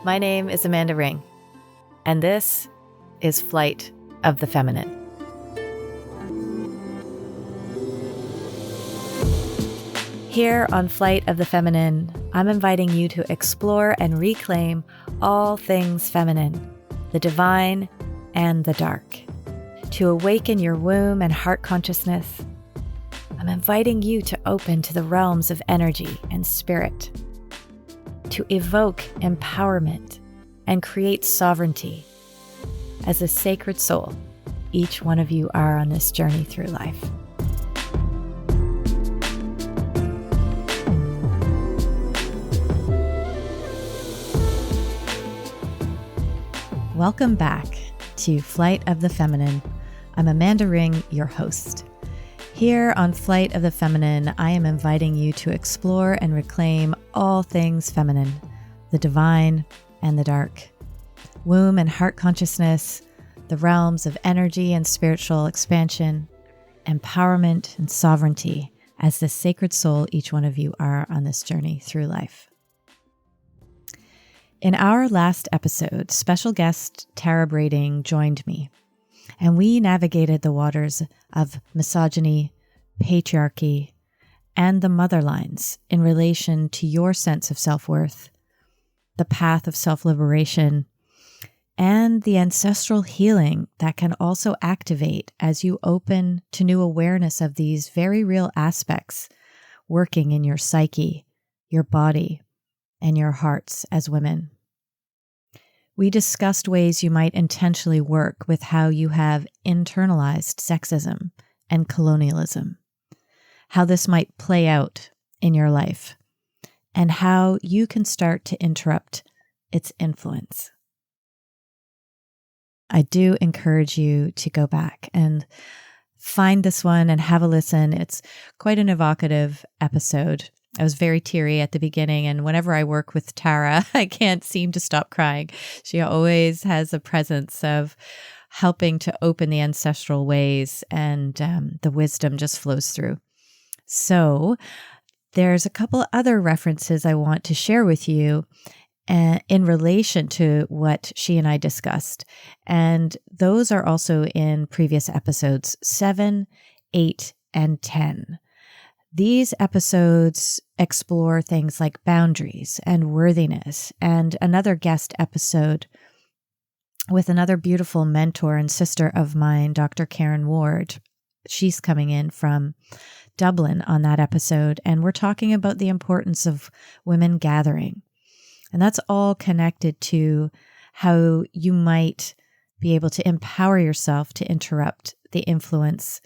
My name is Amanda Ring, and this is Flight of the Feminine. Here on Flight of the Feminine, I'm inviting you to explore and reclaim all things feminine, the divine and the dark. To awaken your womb and heart consciousness, I'm inviting you to open to the realms of energy and spirit, to evoke empowerment and create sovereignty as a sacred soul each one of you are on this journey through life. Welcome back to Flight of the Feminine. I'm Amanda Ring, your host. Here on Flight of the Feminine, I am inviting you to explore and reclaim all things feminine, the divine and the dark, womb and heart consciousness, the realms of energy and spiritual expansion, empowerment and sovereignty as the sacred soul each one of you are on this journey through life. In our last episode, special guest Tara Brading joined me, and we navigated the waters of misogyny, patriarchy, and the mother lines in relation to your sense of self-worth, the path of self-liberation, and the ancestral healing that can also activate as you open to new awareness of these very real aspects working in your psyche, your body, and your hearts as women. We discussed ways you might intentionally work with how you have internalized sexism and colonialism, how this might play out in your life, and how you can start to interrupt its influence. I do encourage you to go back and find this one and have a listen. It's quite an evocative episode. I was very teary at the beginning, and whenever I work with Tara, I can't seem to stop crying. She always has a presence of helping to open the ancestral ways, and the wisdom just flows through. So there's a couple other references I want to share with you in relation to what she and I discussed. And those are also in previous episodes 7, 8, and 10. These episodes explore things like boundaries and worthiness, and another guest episode with another beautiful mentor and sister of mine, Dr. Karen Ward. She's coming in from Dublin on that episode, and we're talking about the importance of women gathering. And that's all connected to how you might be able to empower yourself to interrupt the influence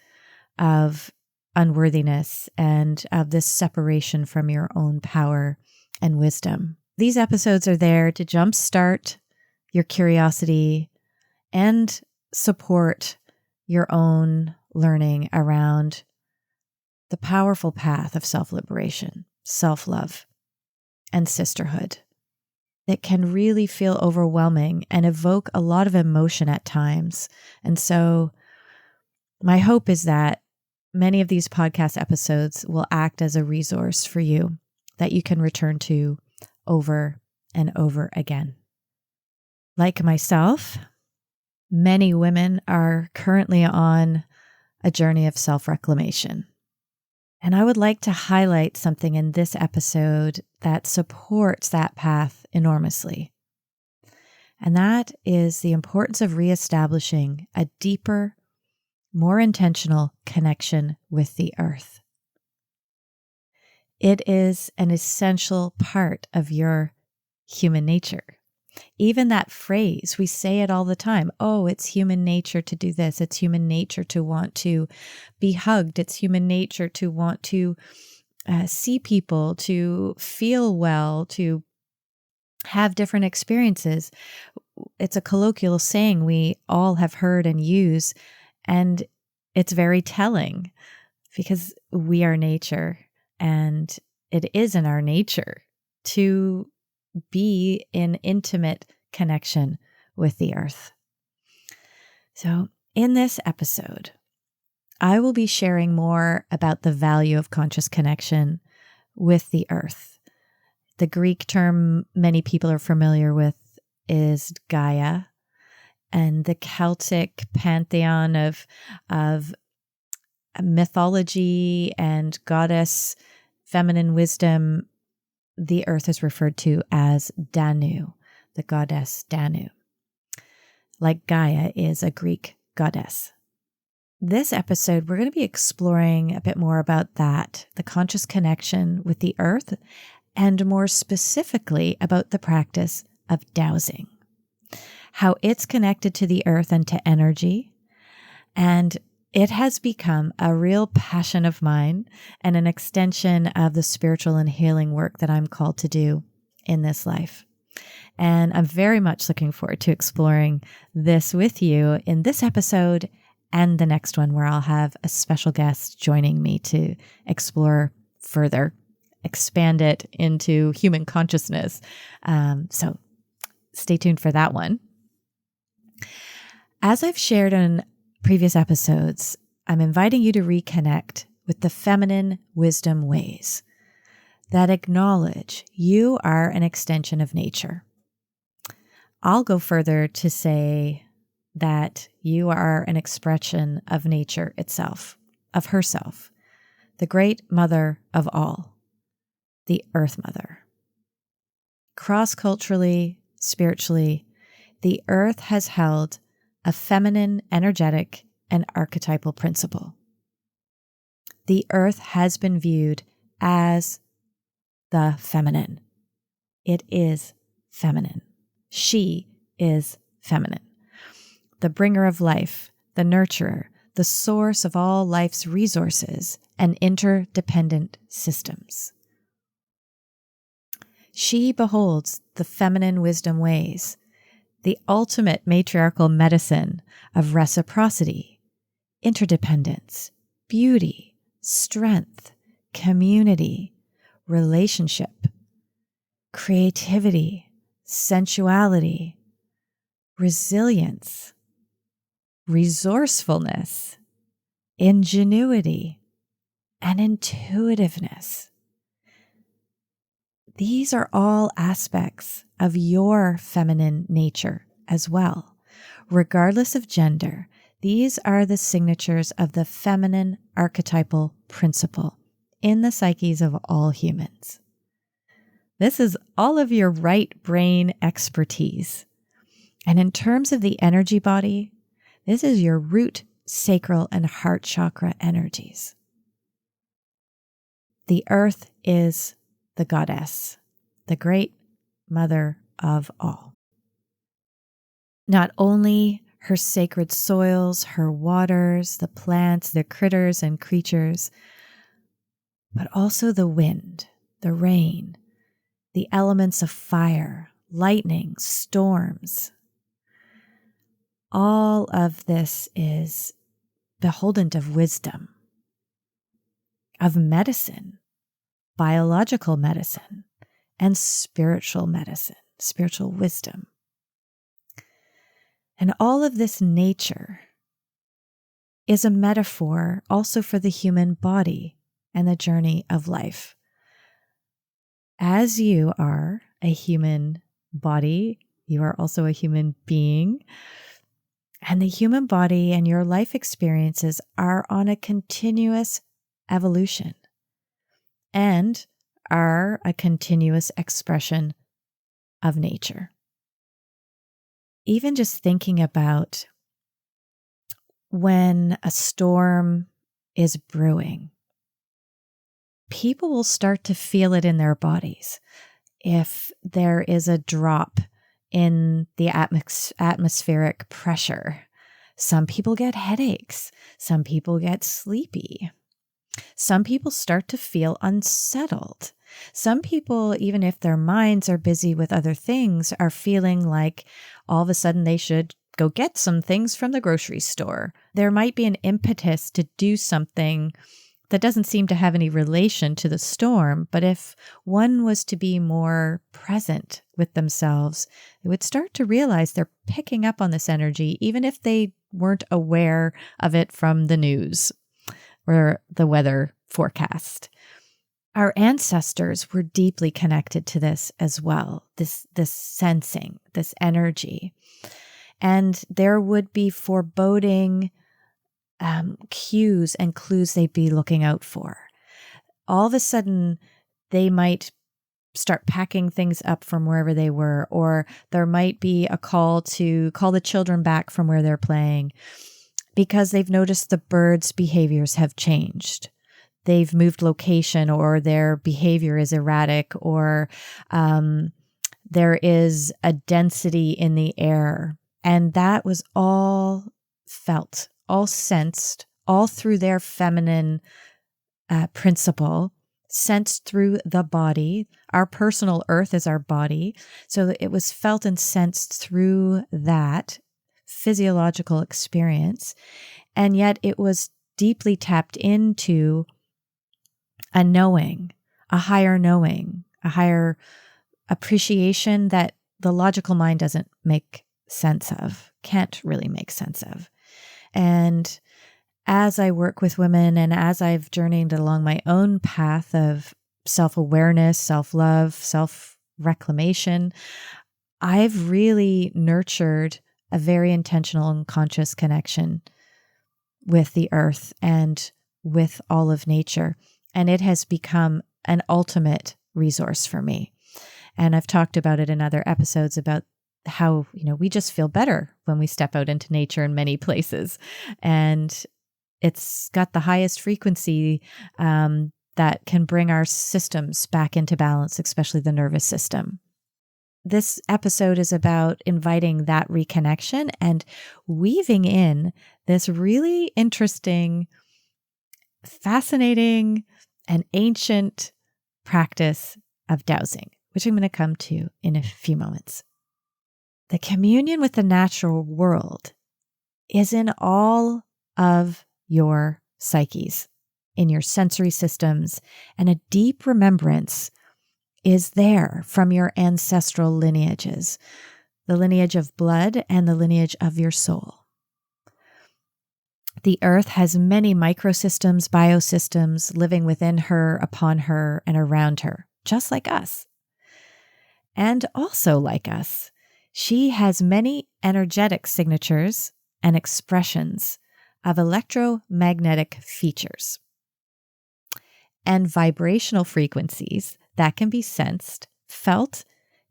of unworthiness and of this separation from your own power and wisdom. These episodes are there to jumpstart your curiosity and support your own learning around the powerful path of self-liberation, self-love, and sisterhood. It can really feel overwhelming and evoke a lot of emotion at times. And so my hope is that many of these podcast episodes will act as a resource for you that you can return to over and over again. Like myself, many women are currently on a journey of self-reclamation. And I would like to highlight something in this episode that supports that path enormously. And that is the importance of reestablishing a deeper, more intentional connection with the earth. It is an essential part of your human nature. Even that phrase, we say it all the time. Oh, it's human nature to do this. It's human nature to want to be hugged. It's human nature to want to see people, to feel well, to have different experiences. It's a colloquial saying we all have heard and use, and it's very telling because we are nature, and it is in our nature to be in intimate connection with the earth. So in this episode, I will be sharing more about the value of conscious connection with the earth. The Greek term many people are familiar with is Gaia, and the Celtic pantheon of mythology and goddess feminine wisdom, the earth is referred to as Danu, the goddess Danu. Like Gaia is a Greek goddess. This episode, we're going to be exploring a bit more about that, the conscious connection with the earth, and more specifically about the practice of dowsing, how it's connected to the earth and to energy. And it has become a real passion of mine and an extension of the spiritual and healing work that I'm called to do in this life. And I'm very much looking forward to exploring this with you in this episode and the next one, where I'll have a special guest joining me to explore further, expand it into human consciousness. So stay tuned for that one. As I've shared in previous episodes, I'm inviting you to reconnect with the feminine wisdom ways that acknowledge you are an extension of nature. I'll go further to say that you are an expression of nature itself, of herself, the great mother of all, the Earth Mother. Cross-culturally, spiritually, the earth has held a feminine, energetic, and archetypal principle. The earth has been viewed as the feminine. It is feminine. She is feminine. The bringer of life, the nurturer, the source of all life's resources and interdependent systems. She beholds the feminine wisdom ways, the ultimate matriarchal medicine of reciprocity, interdependence, beauty, strength, community, relationship, creativity, sensuality, resilience, resourcefulness, ingenuity, and intuitiveness. These are all aspects of your feminine nature as well. Regardless of gender, these are the signatures of the feminine archetypal principle in the psyches of all humans. This is all of your right brain expertise. And in terms of the energy body, this is your root, sacral, and heart chakra energies. The earth is the goddess, the great mother of all. Not only her sacred soils, her waters, the plants, the critters and creatures, but also the wind, the rain, the elements of fire, lightning, storms. All of this is beholden of wisdom, of medicine, biological medicine, and spiritual medicine, spiritual wisdom. And all of this nature is a metaphor also for the human body and the journey of life. As you are a human body, you are also a human being. And the human body and your life experiences are on a continuous evolution and are a continuous expression of nature. Even just thinking about when a storm is brewing, people will start to feel it in their bodies. If there is a drop in the atmospheric pressure, some people get headaches, some people get sleepy. Some people start to feel unsettled. Some people, even if their minds are busy with other things, are feeling like all of a sudden they should go get some things from the grocery store. There might be an impetus to do something that doesn't seem to have any relation to the storm, but if one was to be more present with themselves, they would start to realize they're picking up on this energy, even if they weren't aware of it from the news or the weather forecast. Our ancestors were deeply connected to this as well, this sensing, this energy. And there would be foreboding cues and clues they'd be looking out for. All of a sudden, they might start packing things up from wherever they were, or there might be a call to call the children back from where they're playing because they've noticed the birds' behaviors have changed. They've moved location, or their behavior is erratic, or there is a density in the air. And that was all felt, all sensed, all through their feminine principle, sensed through the body. Our personal earth is our body. So it was felt and sensed through that physiological experience. And yet it was deeply tapped into a knowing, a higher appreciation that the logical mind doesn't make sense of, can't really make sense of. And as I work with women and as I've journeyed along my own path of self-awareness, self-love, self-reclamation, I've really nurtured a very intentional and conscious connection with the earth and with all of nature. And it has become an ultimate resource for me. And I've talked about it in other episodes about how, we just feel better when we step out into nature in many places. And it's got the highest frequency that can bring our systems back into balance, especially the nervous system. This episode is about inviting that reconnection and weaving in this really interesting, fascinating, and ancient practice of dowsing, which I'm going to come to in a few moments. The communion with the natural world is in all of your psyches, in your sensory systems, and a deep remembrance is there from your ancestral lineages, the lineage of blood and the lineage of your soul. The earth has many microsystems, biosystems living within her, upon her, and around her, just like us. And also like us, she has many energetic signatures and expressions of electromagnetic features and vibrational frequencies that can be sensed, felt,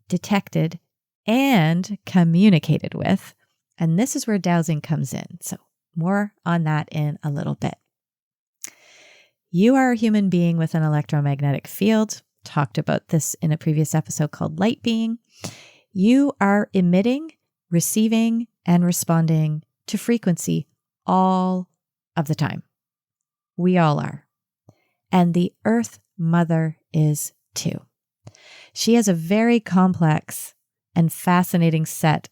detected, and communicated with. And this is where dowsing comes in. So more on that in a little bit. You are a human being with an electromagnetic field. Talked about this in a previous episode called Light Being. You are emitting, receiving, and responding to frequency all of the time. We all are. And the Earth Mother is too. She has a very complex and fascinating set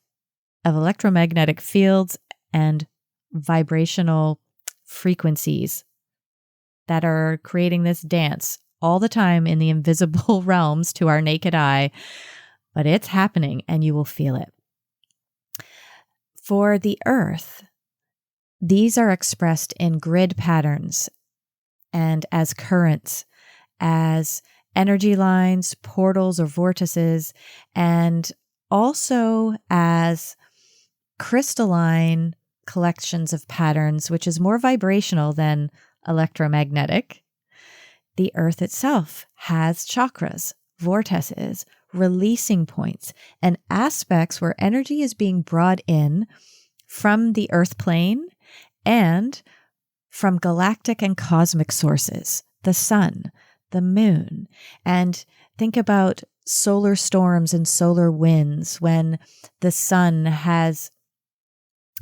of electromagnetic fields and vibrational frequencies that are creating this dance all the time in the invisible realms to our naked eye, but it's happening and you will feel it. For the earth, these are expressed in grid patterns and as currents, as energy lines, portals, or vortices, and also as crystalline collections of patterns, which is more vibrational than electromagnetic. The earth itself has chakras, vortices, releasing points, and aspects where energy is being brought in from the earth plane and from galactic and cosmic sources, the sun, the moon. And think about solar storms and solar winds when the sun has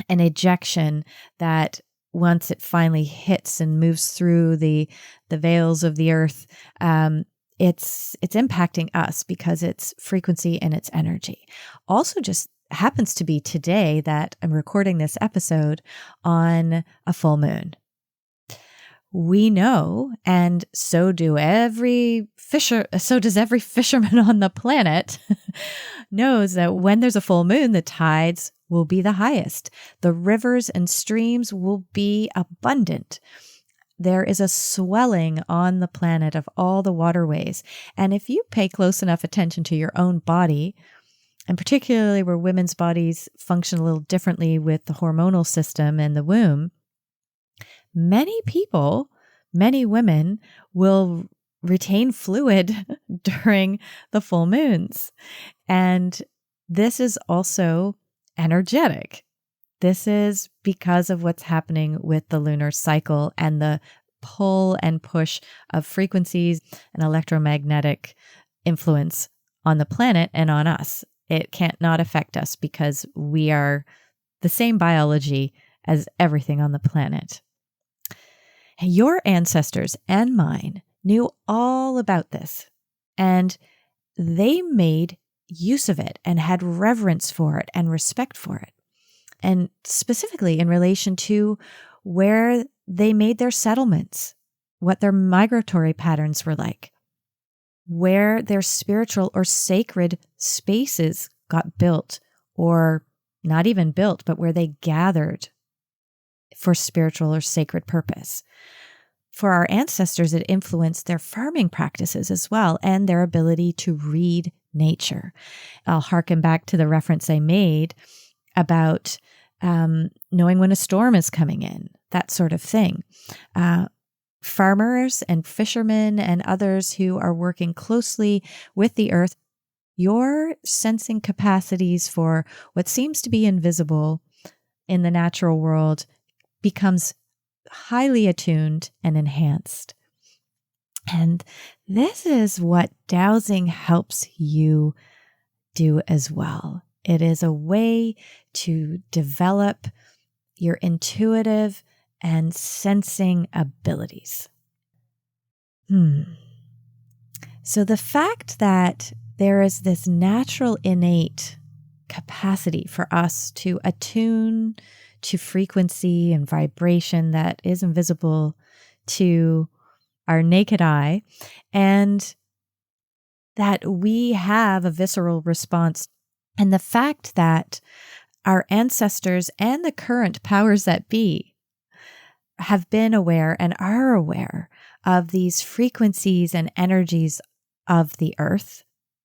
an ejection that once it finally hits and moves through the veils of the earth, it's impacting us because it's frequency and it's energy. Also just happens to be today that I'm recording this episode on a full moon. We know, and so does every fisherman on the planet, knows that when there's a full moon, the tides will be the highest. The rivers and streams will be abundant. there is a swelling on the planet of all the waterways. And if you pay close enough attention to your own body, and particularly where women's bodies function a little differently with the hormonal system and the womb, many people, many women will retain fluid during the full moons. And this is also energetic. This is because of what's happening with the lunar cycle and the pull and push of frequencies and electromagnetic influence on the planet and on us. It can't not affect us because we are the same biology as everything on the planet. Your ancestors and mine knew all about this, and they made use of it and had reverence for it and respect for it. And specifically in relation to where they made their settlements, what their migratory patterns were like, where their spiritual or sacred spaces got built, or not even built, but where they gathered for spiritual or sacred purpose. For our ancestors, it influenced their farming practices as well, and their ability to read nature. I'll harken back to the reference I made about knowing when a storm is coming in, that sort of thing. Farmers and fishermen and others who are working closely with the earth, your sensing capacities for what seems to be invisible in the natural world becomes highly attuned and enhanced. And this is what dowsing helps you do as well. It is a way to develop your intuitive and sensing abilities. So the fact that there is this natural innate capacity for us to attune to frequency and vibration that is invisible to our naked eye, and that we have a visceral response, and the fact that our ancestors and the current powers that be have been aware and are aware of these frequencies and energies of the earth.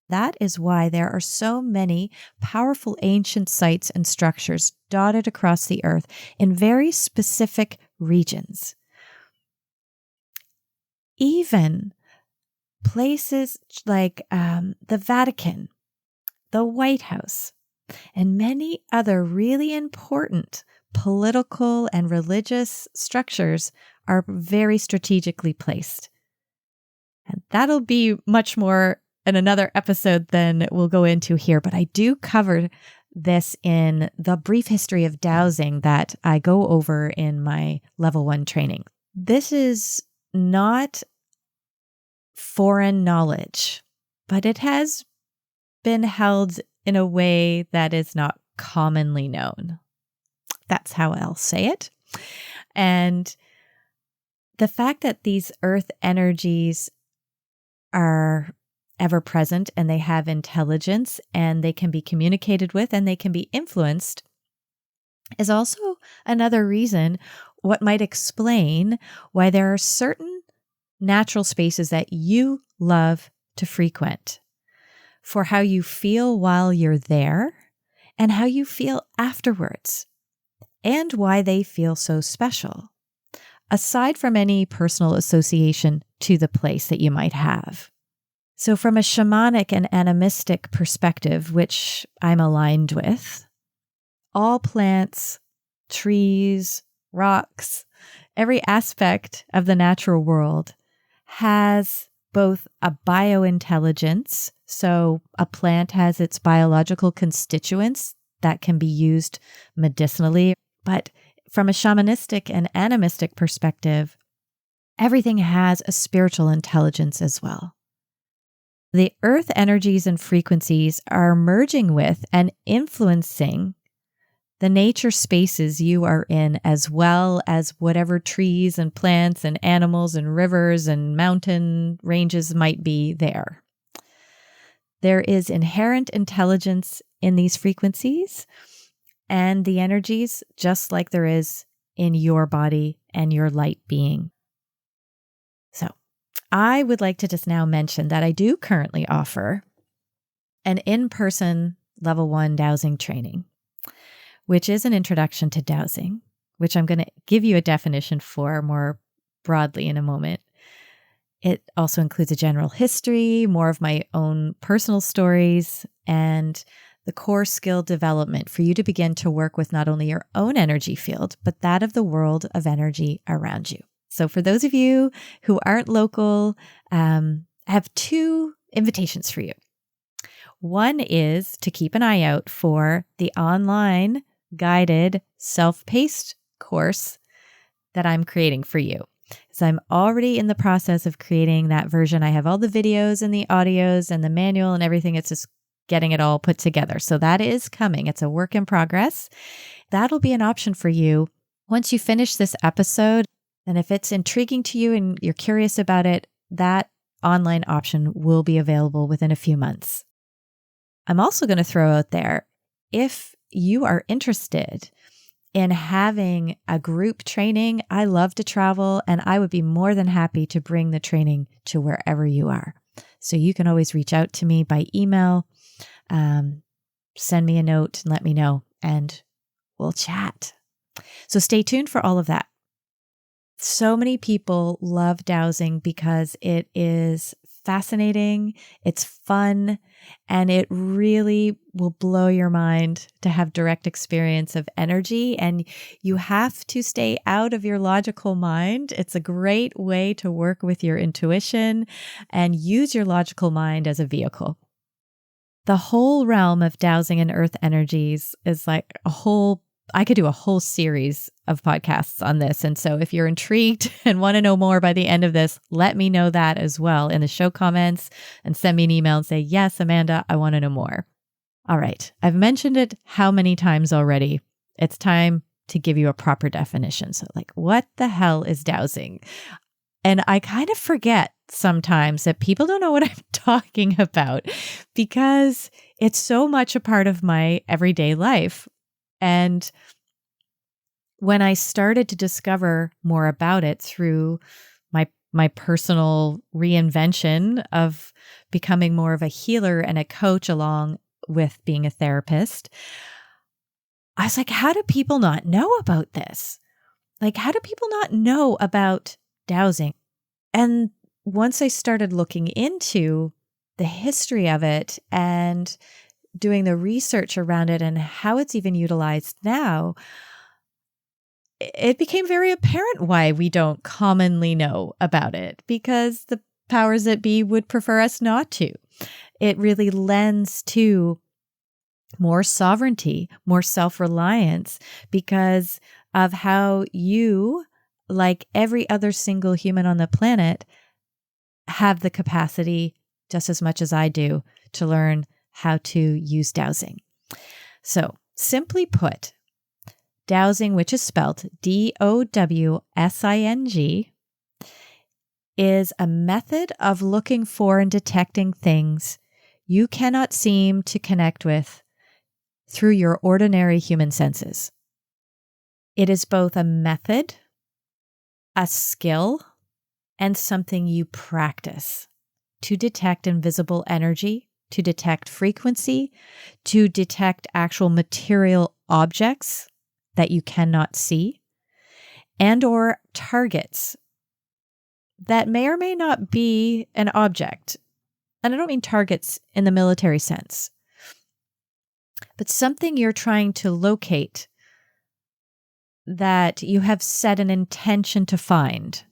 That is why there are so many powerful ancient sites and structures dotted across the earth in very specific regions. Even places like the Vatican, the White House, and many other really important political and religious structures are very strategically placed. And that'll be much more in another episode than we'll go into here, but I do cover this in the brief history of dowsing that I go over in my level 1 training. This is not foreign knowledge, but it has been held in a way that is not commonly known. That's how I'll say it. And the fact that these earth energies are ever present and they have intelligence and they can be communicated with and they can be influenced is also another reason what might explain why there are certain natural spaces that you love to frequent, for how you feel while you're there and how you feel afterwards, and why they feel so special, aside from any personal association to the place that you might have. So from a shamanic and animistic perspective, which I'm aligned with, all plants, trees, rocks, every aspect of the natural world has both a biointelligence. So a plant has its biological constituents that can be used medicinally. But from a shamanistic and animistic perspective, everything has a spiritual intelligence as well. The earth energies and frequencies are merging with and influencing the nature spaces you are in, as well as whatever trees and plants and animals and rivers and mountain ranges might be there. There is inherent intelligence in these frequencies and the energies, just like there is in your body and your light being. I would like to just now mention that I do currently offer an in-person level 1 dowsing training, which is an introduction to dowsing, which I'm going to give you a definition for more broadly in a moment. It also includes a general history, more of my own personal stories, and the core skill development for you to begin to work with not only your own energy field, but that of the world of energy around you. So for those of you who aren't local, I have 2 invitations for you. One is to keep an eye out for the online guided self-paced course that I'm creating for you. So I'm already in the process of creating that version. I have all the videos and the audios and the manual and everything. It's just getting it all put together. So that is coming. It's a work in progress. That'll be an option for you once you finish this episode. And if it's intriguing to you and you're curious about it, that online option will be available within a few months. I'm also going to throw out there, if you are interested in having a group training, I love to travel and I would be more than happy to bring the training to wherever you are. So you can always reach out to me by email, send me a note and let me know, and we'll chat. So stay tuned for all of that. So many people love dowsing because it is fascinating, it's fun, and it really will blow your mind to have direct experience of energy. And you have to stay out of your logical mind. It's a great way to work with your intuition and use your logical mind as a vehicle. The whole realm of dowsing and earth energies is like I could do a whole series of podcasts on this. And so if you're intrigued and want to know more by the end of this, let me know that as well in the show comments and send me an email and say, yes, Amanda, I want to know more. All right. I've mentioned it how many times already. It's time to give you a proper definition. So like, what the hell is dowsing? And I kind of forget sometimes that people don't know what I'm talking about because it's so much a part of my everyday life. And when I started to discover more about it through my personal reinvention of becoming more of a healer and a coach along with being a therapist, I was like, how do people not know about this? Like, how do people not know about dowsing? And once I started looking into the history of it and doing the research around it and how it's even utilized now, it became very apparent why we don't commonly know about it, because the powers that be would prefer us not to. It really lends to more sovereignty, more self-reliance, because of how you, like every other single human on the planet, have the capacity, just as much as I do, to learn how to use dowsing. So, simply put, dowsing, which is spelled D-O-W-S-I-N-G, is a method of looking for and detecting things you cannot seem to connect with through your ordinary human senses. It is both a method, a skill, and something you practice to detect invisible energy, to detect frequency, to detect actual material objects that you cannot see, and or targets that may or may not be an object. And I don't mean targets in the military sense, but something you're trying to locate that you have set an intention to find.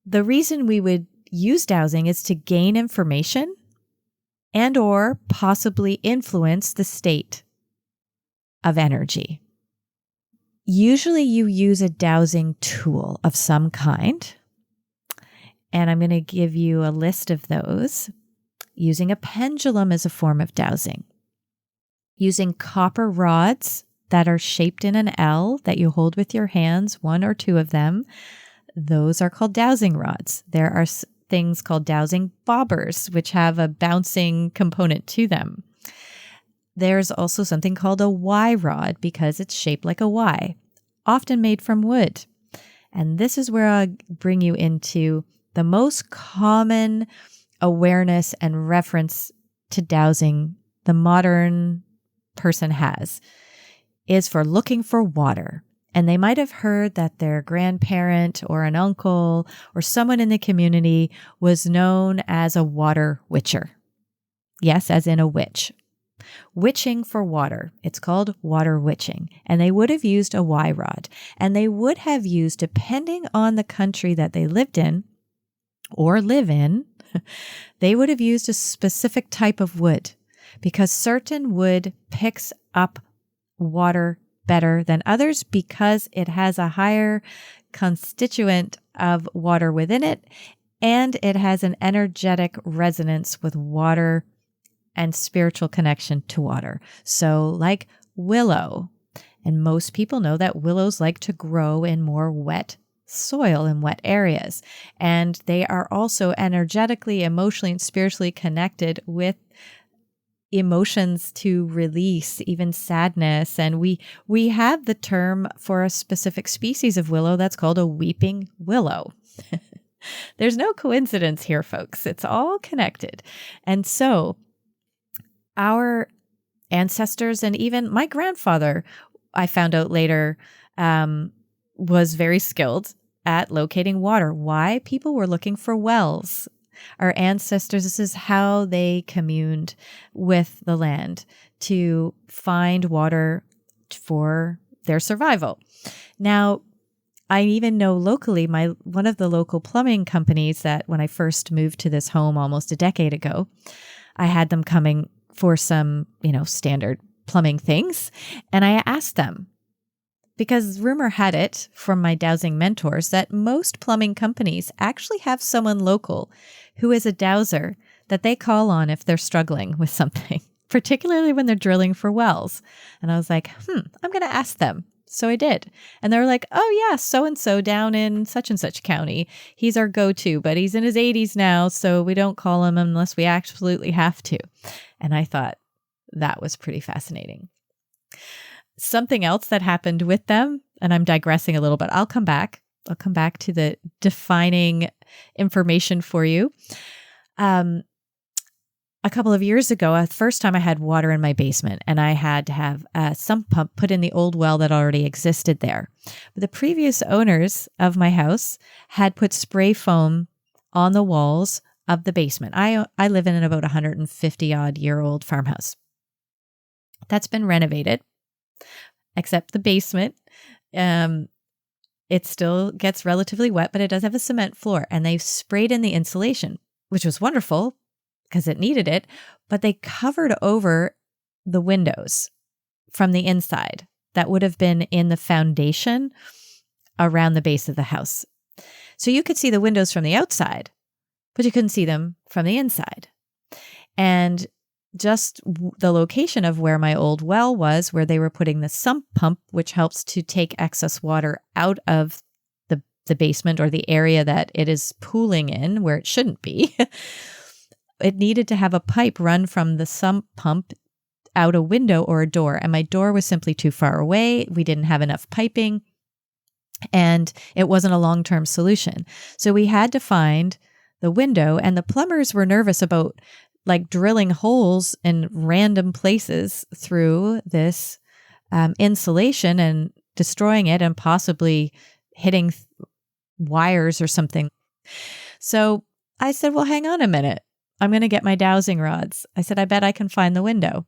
The reason we would use dowsing is to gain information and or possibly influence the state of energy. Usually you use a dowsing tool of some kind, and I'm going to give you a list of those. Using a pendulum as a form of dowsing. Using copper rods that are shaped in an L that you hold with your hands, 1 or 2 of them. Those are called dowsing rods. There are things called dowsing bobbers, which have a bouncing component to them. There's also something called a Y rod because it's shaped like a Y, often made from wood. And this is where I'll bring you into the most common awareness and reference to dowsing the modern person has is for looking for water. And they might have heard that their grandparent or an uncle or someone in the community was known as a water witcher. Yes, as in a witch. Witching for water. It's called water witching. And they would have used a Y rod. And they would have used, depending on the country that they lived in or live in, they would have used a specific type of wood, because certain wood picks up water better than others because it has a higher constituent of water within it, and it has an energetic resonance with water and spiritual connection to water. So like willow, and most people know that willows like to grow in more wet soil in wet areas. And they are also energetically, emotionally, and spiritually connected with emotions to release, even sadness. And we have the term for a specific species of willow that's called a weeping willow. There's no coincidence here, folks. It's all connected. And so our ancestors, and even my grandfather, I found out later, was very skilled at locating water. Why? People were looking for wells. Our ancestors, this is how they communed with the land to find water for their survival. Now, I even know locally, one of the local plumbing companies that when I first moved to this home almost a decade ago, I had them coming for some, standard plumbing things. And I asked them, because rumor had it from my dowsing mentors that most plumbing companies actually have someone local who is a dowser that they call on if they're struggling with something, particularly when they're drilling for wells. And I was like, I'm going to ask them. So I did. And they were like, oh yeah, so-and-so down in such and such county. He's our go-to, but he's in his 80s now, so we don't call him unless we absolutely have to. And I thought that was pretty fascinating. Something else that happened with them, and I'm digressing a little bit. I'll come back to the defining information for you. A couple of years ago, the first time I had water in my basement, and I had to have a sump pump put in the old well that already existed there. But the previous owners of my house had put spray foam on the walls of the basement. I live in an about 150-odd-year-old farmhouse. That's been renovated, except the basement. It still gets relatively wet, but it does have a cement floor, and they've sprayed in the insulation, which was wonderful because it needed it, but they covered over the windows from the inside that would have been in the foundation around the base of the house. So you could see the windows from the outside, but you couldn't see them from the inside. And just the location of where my old well was, where they were putting the sump pump, which helps to take excess water out of the basement or the area that it is pooling in, where it shouldn't be. It needed to have a pipe run from the sump pump out a window or a door. And my door was simply too far away. We didn't have enough piping, and it wasn't a long-term solution. So we had to find the window, and the plumbers were nervous about drilling holes in random places through this insulation and destroying it and possibly hitting wires or something. So I said, well, hang on a minute. I'm going to get my dowsing rods. I said, I bet I can find the window.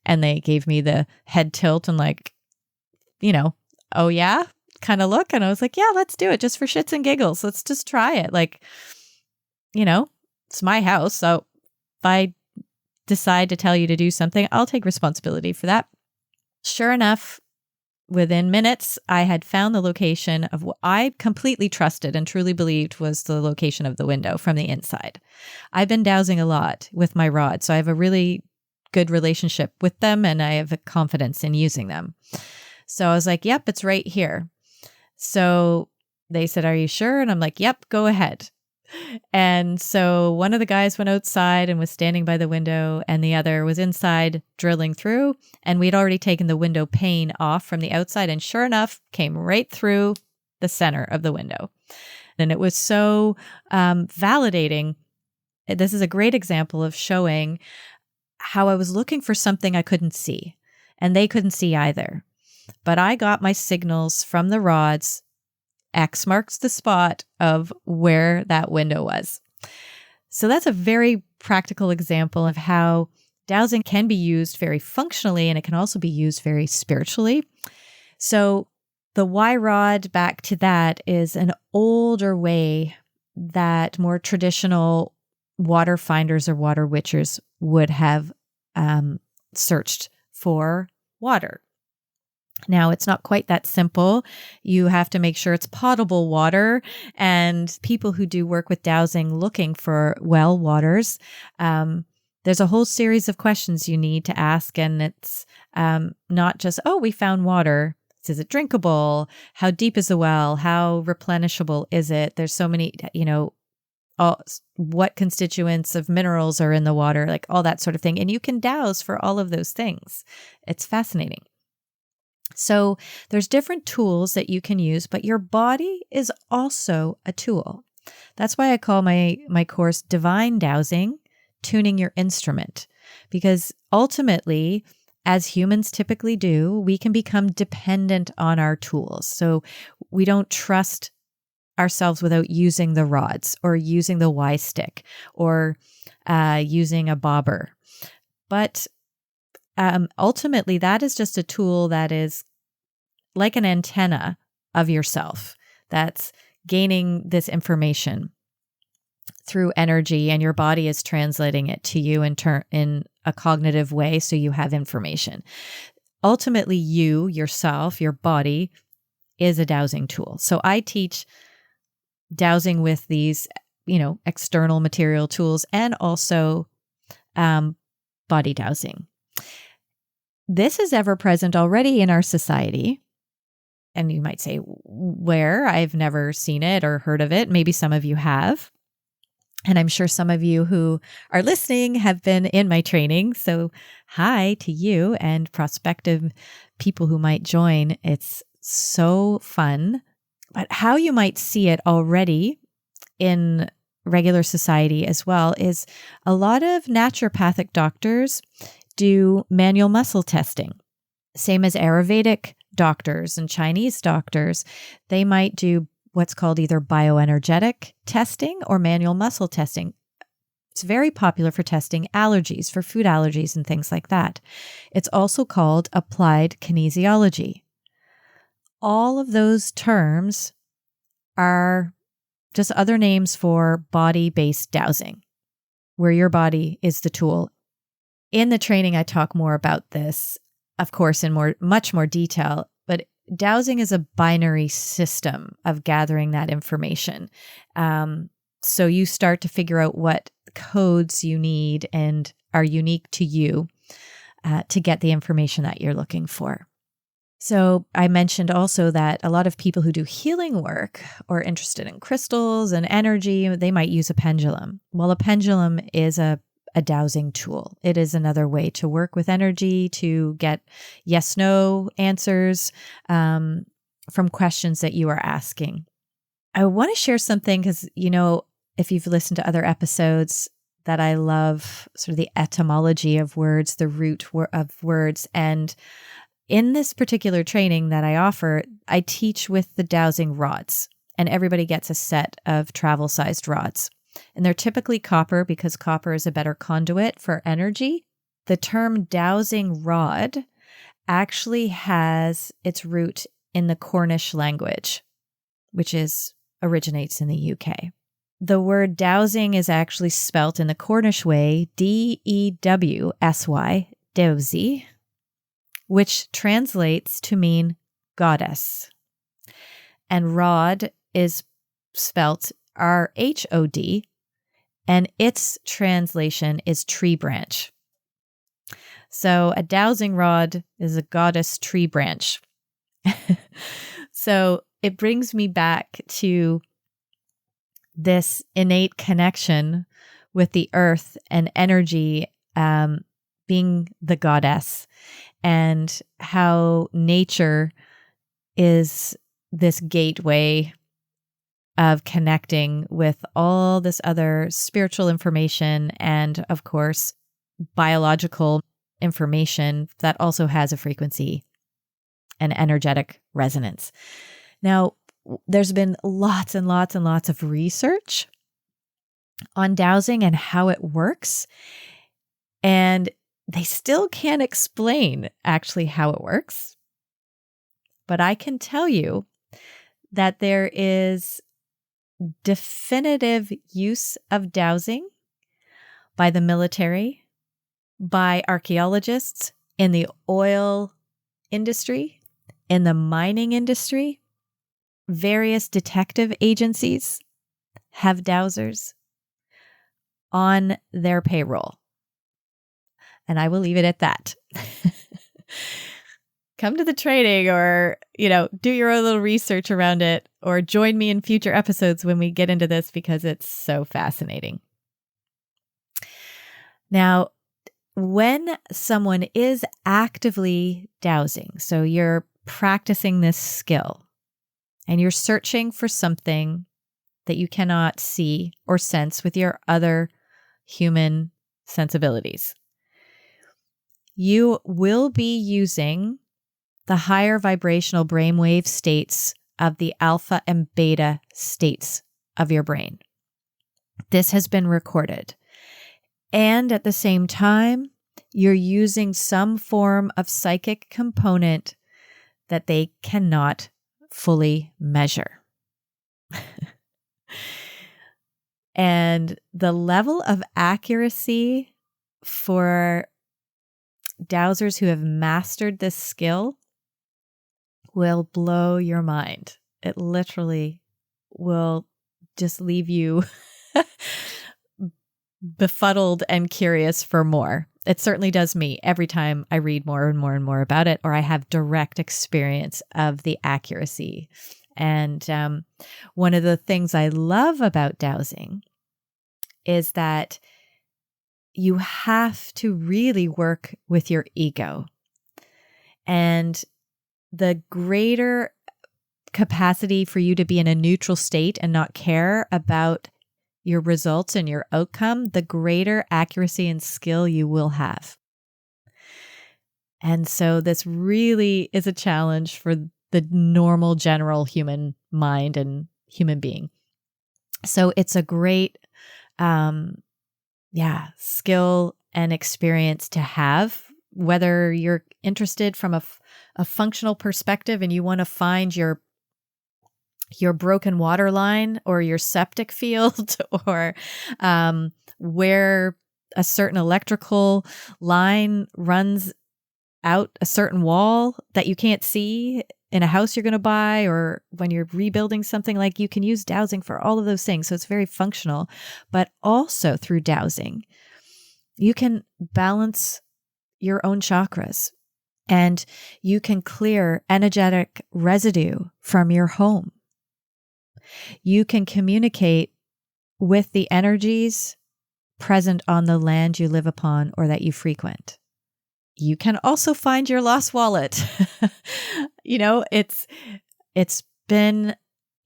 And they gave me the head tilt and oh yeah, kind of look. And I was like, yeah, let's do it just for shits and giggles. Let's just try it. It's my house. So if I decide to tell you to do something, I'll take responsibility for that. Sure enough, within minutes, I had found the location of what I completely trusted and truly believed was the location of the window from the inside. I've been dowsing a lot with my rod, so I have a really good relationship with them, and I have a confidence in using them. So I was like, yep, it's right here. So they said, are you sure? And I'm like, yep, go ahead. And so one of the guys went outside and was standing by the window, and the other was inside drilling through. And we'd already taken the window pane off from the outside, and sure enough, came right through the center of the window. And it was so validating. This is a great example of showing how I was looking for something I couldn't see, and they couldn't see either. But I got my signals from the rods. X marks the spot of where that window was. So that's a very practical example of how dowsing can be used very functionally, and it can also be used very spiritually. So the Y rod, back to that, is an older way that more traditional water finders or water witchers would have searched for water. Now, it's not quite that simple. You have to make sure it's potable water, and people who do work with dowsing looking for well waters, there's a whole series of questions you need to ask, and it's not just, oh, we found water. Is it drinkable? How deep is the well? How replenishable is it? There's so many, what constituents of minerals are in the water, like all that sort of thing. And you can dowse for all of those things. It's fascinating. So there's different tools that you can use, but your body is also a tool. That's why I call my course Divine Dowsing, Tuning Your Instrument, because ultimately, as humans typically do, we can become dependent on our tools. So we don't trust ourselves without using the rods or using the Y stick or using a bobber. But ultimately, that is just a tool that is like an antenna of yourself that's gaining this information through energy, and your body is translating it to you in a cognitive way, so you have information. Ultimately, yourself, your body is a dowsing tool. So I teach dowsing with these, external material tools, and also body dowsing. This is ever present already in our society. And you might say, where? I've never seen it or heard of it. Maybe some of you have. And I'm sure some of you who are listening have been in my training. So hi to you and prospective people who might join. It's so fun. But how you might see it already in regular society as well is a lot of naturopathic doctors do manual muscle testing. Same as Ayurvedic doctors and Chinese doctors, they might do what's called either bioenergetic testing or manual muscle testing. It's very popular for testing allergies, for food allergies and things like that. It's also called applied kinesiology. All of those terms are just other names for body-based dowsing, where your body is the tool. In the training, I talk more about this, of course, in much more detail, but dowsing is a binary system of gathering that information. So you start to figure out what codes you need and are unique to you to get the information that you're looking for. So I mentioned also that a lot of people who do healing work or interested in crystals and energy, they might use a pendulum. Well, a pendulum is a dowsing tool. It is another way to work with energy, to get yes/no answers from questions that you are asking. I want to share something because, if you've listened to other episodes, that I love sort of the etymology of words, the root of words. And in this particular training that I offer, I teach with the dowsing rods, and everybody gets a set of travel-sized rods. And they're typically copper because copper is a better conduit for energy. The term dowsing rod actually has its root in the Cornish language, which originates in the UK. The word dowsing is actually spelt in the Cornish way, D-E-W-S-Y, dewsy, which translates to mean goddess. And rod is spelt R-H-O-D, and its translation is tree branch. So a dowsing rod is a goddess tree branch. So it brings me back to this innate connection with the earth and energy being the goddess, and how nature is this gateway of connecting with all this other spiritual information and, of course, biological information that also has a frequency and energetic resonance. Now, there's been lots and lots and lots of research on dowsing and how it works, and they still can't explain actually how it works. But I can tell you that there is definitive use of dowsing by the military, by archaeologists in the oil industry, in the mining industry. Various detective agencies have dowsers on their payroll. And I will leave it at that. Come to the training, or, do your own little research around it, or join me in future episodes when we get into this, because it's so fascinating. Now, when someone is actively dowsing, so you're practicing this skill and you're searching for something that you cannot see or sense with your other human sensibilities, you will be using the higher vibrational brainwave states of the alpha and beta states of your brain. This has been recorded. And at the same time, you're using some form of psychic component that they cannot fully measure. And the level of accuracy for dowsers who have mastered this skill will blow your mind. It literally will just leave you befuddled and curious for more. It certainly does me every time I read more and more and more about it, or I have direct experience of the accuracy. And one of the things I love about dowsing is that you have to really work with your ego. And the greater capacity for you to be in a neutral state and not care about your results and your outcome, the greater accuracy and skill you will have. And so this really is a challenge for the normal general human mind and human being. So it's a great skill and experience to have, whether you're interested from a functional perspective and you want to find your broken water line or your septic field, or where a certain electrical line runs out a certain wall that you can't see in a house you're going to buy, or when you're rebuilding something, like, you can use dowsing for all of those things. So it's very functional, but also through dowsing, you can balance your own chakras, and you can clear energetic residue from your home. You can communicate with the energies present on the land you live upon or that you frequent. You can also find your lost wallet. It's been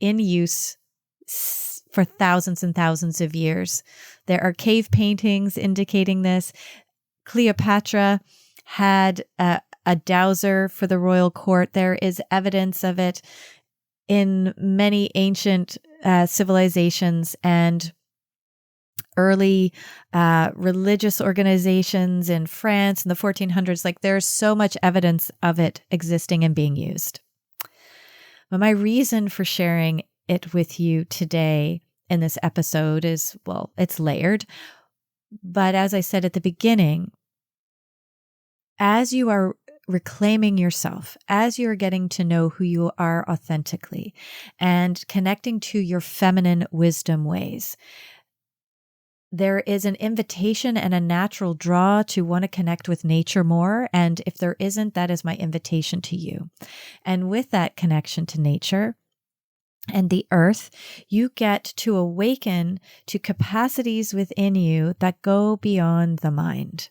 in use for thousands and thousands of years. There are cave paintings indicating this. Cleopatra had a dowser for the royal court. There is evidence of it in many ancient civilizations and early religious organizations in France in the 1400s. Like, there's so much evidence of it existing and being used. But my reason for sharing it with you today in this episode is, well, it's layered. But as I said at the beginning, as you are reclaiming yourself, as you're getting to know who you are authentically and connecting to your feminine wisdom ways, there is an invitation and a natural draw to want to connect with nature more. And if there isn't, that is my invitation to you. And with that connection to nature and the earth, you get to awaken to capacities within you that go beyond the mind,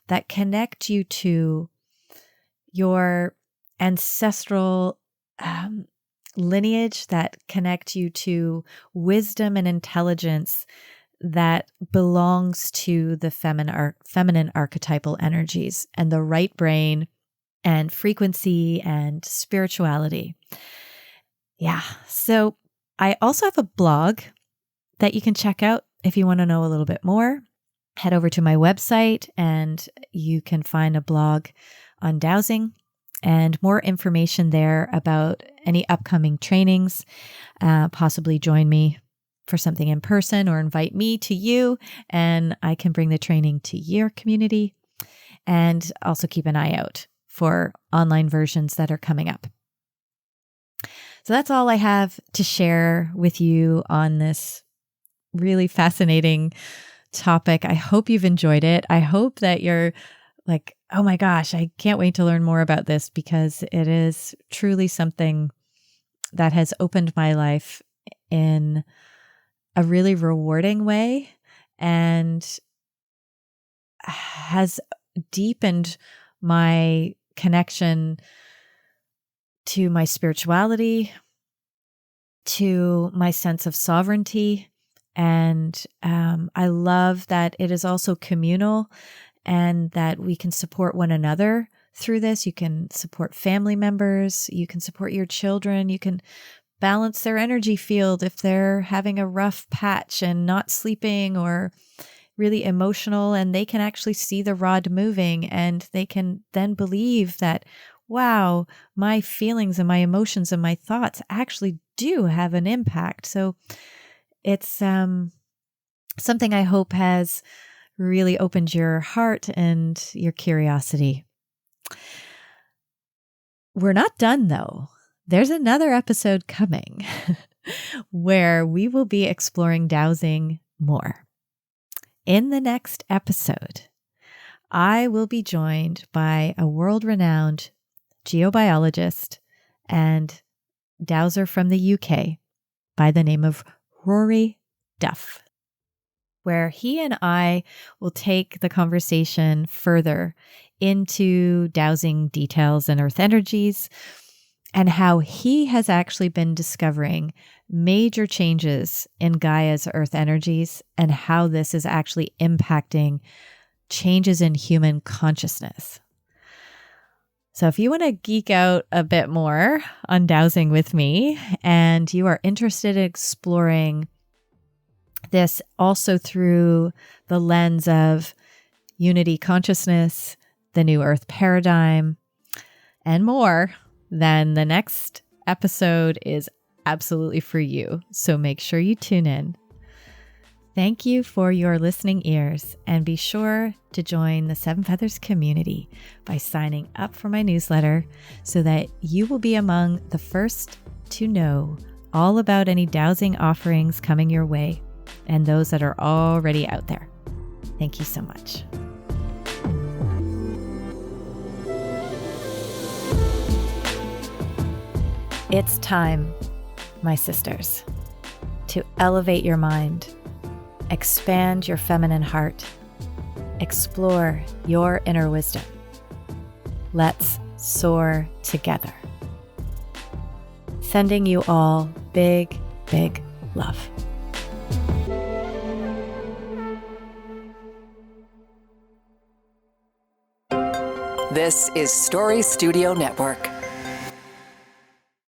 that connect you to your ancestral lineage that connect you to wisdom and intelligence that belongs to the feminine archetypal energies and the right brain and frequency and spirituality. Yeah. So I also have a blog that you can check out if you want to know a little bit more. Head over to my website and you can find a blog on dowsing and more information there about any upcoming trainings. Possibly join me for something in person or invite me to you, and I can bring the training to your community. And also keep an eye out for online versions that are coming up. So that's all I have to share with you on this really fascinating topic. I hope you've enjoyed it. I hope that you're like, oh my gosh, I can't wait to learn more about this, because it is truly something that has opened my life in a really rewarding way and has deepened my connection to my spirituality, to my sense of sovereignty. And I love that it is also communal and that we can support one another through this. You can support family members. You can support your children. You can balance their energy field if they're having a rough patch and not sleeping or really emotional, and they can actually see the rod moving, and they can then believe that, wow, my feelings and my emotions and my thoughts actually do have an impact. So it's something I hope has really opened your heart and your curiosity. We're not done though. There's another episode coming where we will be exploring dowsing more. In the next episode, I will be joined by a world-renowned geobiologist and dowser from the UK by the name of Rory Duff, where he and I will take the conversation further into dowsing details and earth energies, and how he has actually been discovering major changes in Gaia's earth energies and how this is actually impacting changes in human consciousness. So if you want to geek out a bit more on dowsing with me, and you are interested in exploring this also through the lens of unity consciousness, the new earth paradigm, and more, then the next episode is absolutely for you. So make sure you tune in. Thank you for your listening ears, and be sure to join the Seven Feathers community by signing up for my newsletter so that you will be among the first to know all about any dowsing offerings coming your way and those that are already out there. Thank you so much. It's time, my sisters, to elevate your mind, expand your feminine heart, explore your inner wisdom. Let's soar together. Sending you all big, big love. This is Story Studio Network.